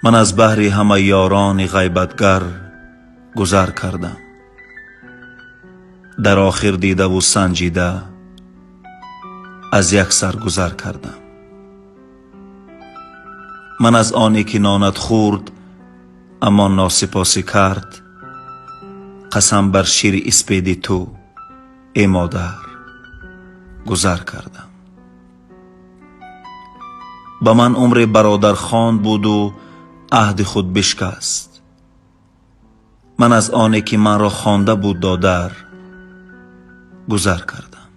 من از بحر همه یاران غیبتگر گذر کردم. در آخر دیده و سنجیده از یک سر گذر کردم. من از آنی که نانت خورد اما ناسپاسی کرد، قسم بر شیر اسپیدی تو ای مادر گذر کردم. به من عمر برادر خواند بود و عهد خود بشکست. من از آنی که من را خوانده بود دادر گذر کردم.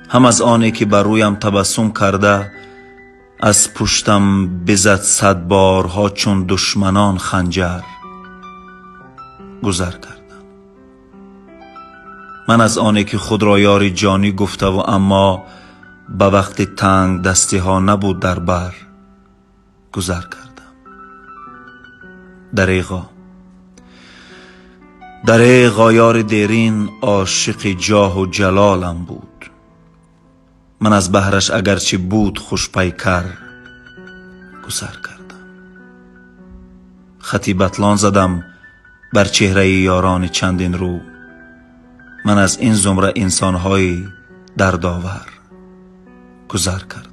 هم از آنی که بر رویم تبسم کرده از پشتم بزد 100 بارها چون دشمنان خنجر گذر کردم. من از آنی که خود را یار جانی گفته و اما به وقت تنگ دستی ها نبود در بر گذر کردم. دریغا یار دیرین عاشق جاه و جلالم بود. من از بهرش اگرچه بود خوش پیکر گذر کردم. خطی بطلان زدم بر چهره یاران چندین رو. من از این زمره انسانهای دردآور گذر کردم.